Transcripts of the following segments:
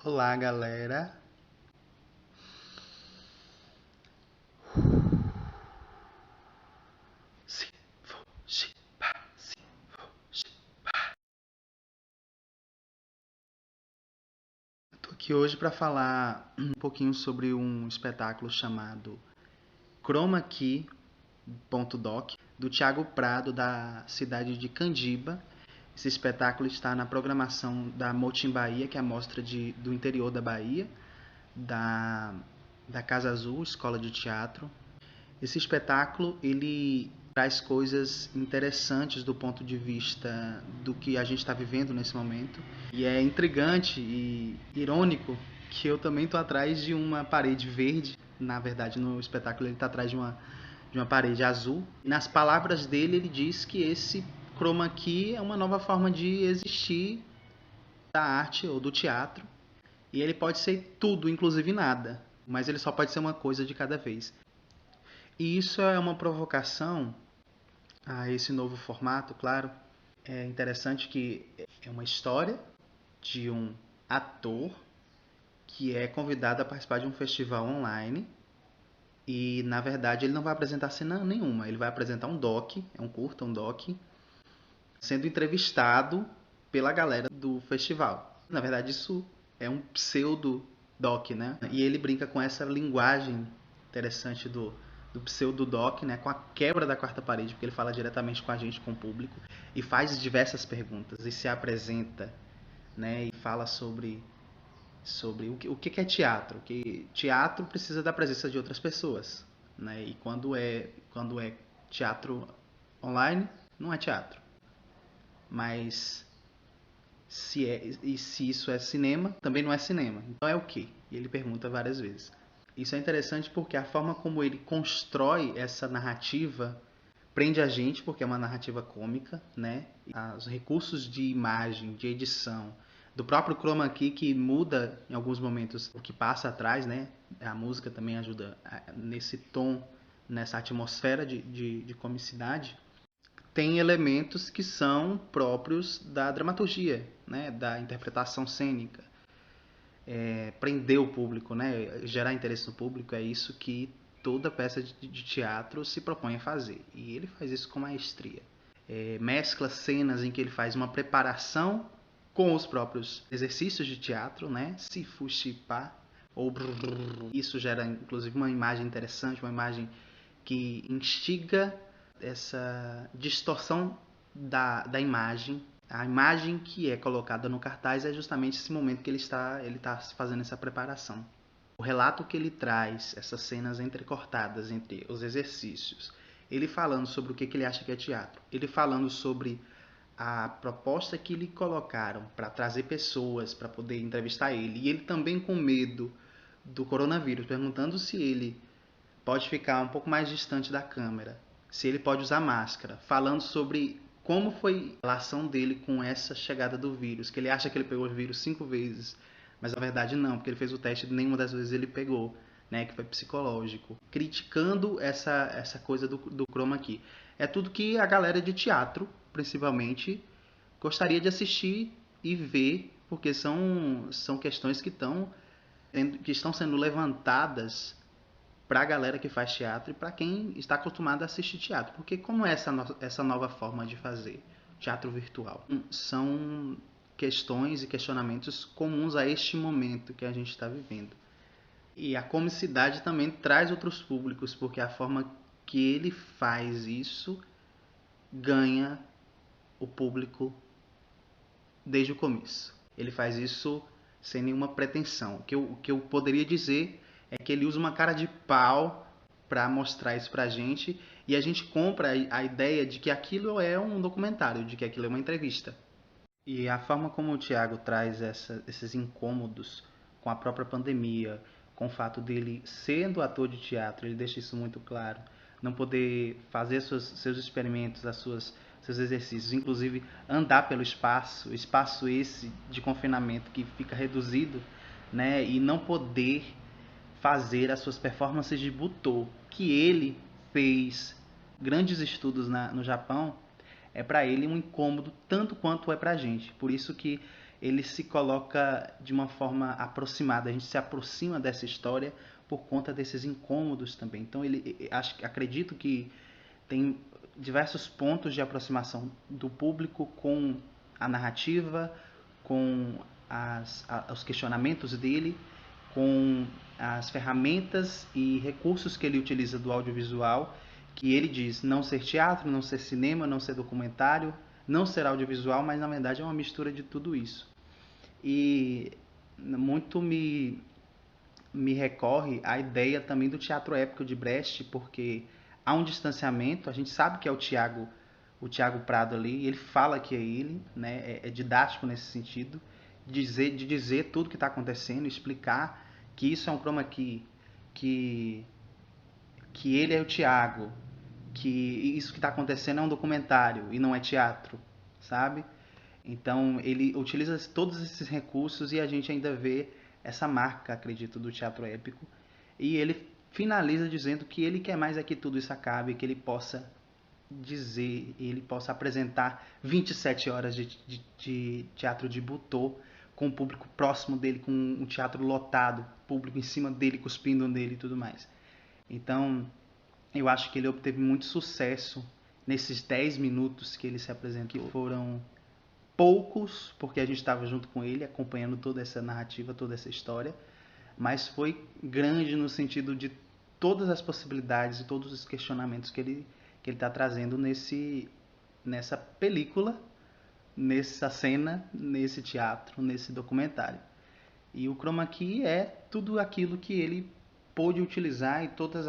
Olá, galera. Se for chipar, se for chipar. Tô aqui hoje para falar um pouquinho sobre um espetáculo chamado Chroma Key.doc, do Thiago Prado, da cidade de Candiba. Esse espetáculo está na programação da Motim Bahia, que é a mostra do interior da Bahia, da, da Casa Azul, Escola de Teatro. Esse espetáculo ele traz coisas interessantes do ponto de vista do que a gente está vivendo nesse momento. E é intrigante e irônico que eu também estou atrás de uma parede verde. Na verdade, no espetáculo ele está atrás de uma parede azul. E nas palavras dele, ele diz que esse chroma key é uma nova forma de existir da arte ou do teatro. E ele pode ser tudo, inclusive nada. Mas ele só pode ser uma coisa de cada vez. E isso é uma provocação a esse novo formato, claro. É interessante que é uma história de um ator que é convidado a participar de um festival online e, na verdade, ele não vai apresentar cena nenhuma. Ele vai apresentar um doc, é um curta, um doc, sendo entrevistado pela galera do festival. Na verdade, isso é um pseudo doc, né? E ele brinca com essa linguagem interessante do pseudo doc, né? Com a quebra da quarta parede, porque ele fala diretamente com a gente, com o público, e faz diversas perguntas e se apresenta, né? E fala sobre o que é teatro, que teatro precisa da presença de outras pessoas, né? E quando é teatro online, não é teatro. Mas se isso é cinema, também não é cinema. Então é o quê? E ele pergunta várias vezes. Isso é interessante porque a forma como ele constrói essa narrativa prende a gente, porque é uma narrativa cômica, né? Os recursos de imagem, de edição, do próprio chroma key que muda em alguns momentos o que passa atrás, né? A música também ajuda nesse tom, nessa atmosfera de comicidade. Tem elementos que são próprios da dramaturgia, né? Da interpretação cênica. Prender o público, né? Gerar interesse no público, é isso que toda peça de teatro se propõe a fazer. E ele faz isso com maestria. Mescla cenas em que ele faz uma preparação com os próprios exercícios de teatro, né? Se fuxipar ou brrr. Isso gera inclusive uma imagem interessante, uma imagem que instiga essa distorção da imagem. A imagem que é colocada no cartaz é justamente esse momento que ele está fazendo essa preparação. O relato que ele traz, essas cenas entrecortadas entre os exercícios, ele falando sobre o que ele acha que é teatro, ele falando sobre a proposta que lhe colocaram para trazer pessoas para poder entrevistar ele, e ele também com medo do coronavírus, perguntando se ele pode ficar um pouco mais distante da câmera, se ele pode usar máscara, falando sobre como foi a relação dele com essa chegada do vírus, que ele acha que ele pegou o vírus 5 vezes, mas na verdade não, porque ele fez o teste e nenhuma das vezes ele pegou, né, que foi psicológico. Criticando essa coisa do chroma key. É tudo que a galera de teatro, principalmente, gostaria de assistir e ver, porque são questões que estão sendo levantadas para a galera que faz teatro e para quem está acostumado a assistir teatro. Porque como é essa nova forma de fazer teatro virtual? São questões e questionamentos comuns a este momento que a gente está vivendo. E a comicidade também traz outros públicos, porque a forma que ele faz isso ganha o público desde o começo. Ele faz isso sem nenhuma pretensão. O que eu poderia dizer é que ele usa uma cara de pau para mostrar isso pra gente e a gente compra a ideia de que aquilo é um documentário, de que aquilo é uma entrevista. E a forma como o Thiago traz esses incômodos com a própria pandemia, com o fato dele, sendo ator de teatro, ele deixa isso muito claro, não poder fazer seus experimentos, seus exercícios, inclusive andar pelo espaço esse de confinamento que fica reduzido, né, e não poder fazer as suas performances de Butô, que ele fez grandes estudos no Japão, é para ele um incômodo tanto quanto é para a gente. Por isso que ele se coloca de uma forma aproximada. A gente se aproxima dessa história por conta desses incômodos também. Então acredito que tem diversos pontos de aproximação do público com a narrativa, com os questionamentos dele, com as ferramentas e recursos que ele utiliza do audiovisual, que ele diz não ser teatro, não ser cinema, não ser documentário, não ser audiovisual, mas na verdade é uma mistura de tudo isso. E muito me recorre a ideia também do teatro épico de Brecht, porque há um distanciamento, a gente sabe que é o Tiago Prado ali, ele fala que é ele, né? É didático nesse sentido, de dizer tudo que está acontecendo, explicar que isso é um chroma key, que, que ele é o Tiago, que isso que está acontecendo é um documentário e não é teatro, sabe? Então ele utiliza todos esses recursos e a gente ainda vê essa marca, acredito, do teatro épico. E ele finaliza dizendo que ele quer mais é que tudo isso acabe, que ele possa dizer, ele possa apresentar 27 horas de teatro de Butô, com o público próximo dele, com um teatro lotado, público em cima dele, cuspindo nele e tudo mais. Então, eu acho que ele obteve muito sucesso nesses 10 minutos que ele se apresentou, que foram poucos, porque a gente estava junto com ele, acompanhando toda essa narrativa, toda essa história, mas foi grande no sentido de todas as possibilidades e todos os questionamentos que ele está trazendo nessa película, nessa cena, nesse teatro, nesse documentário. E o chroma key é tudo aquilo que ele pôde utilizar e todas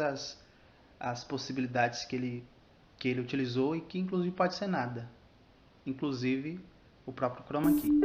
as possibilidades que ele utilizou e que inclusive pode ser nada, inclusive o próprio chroma key.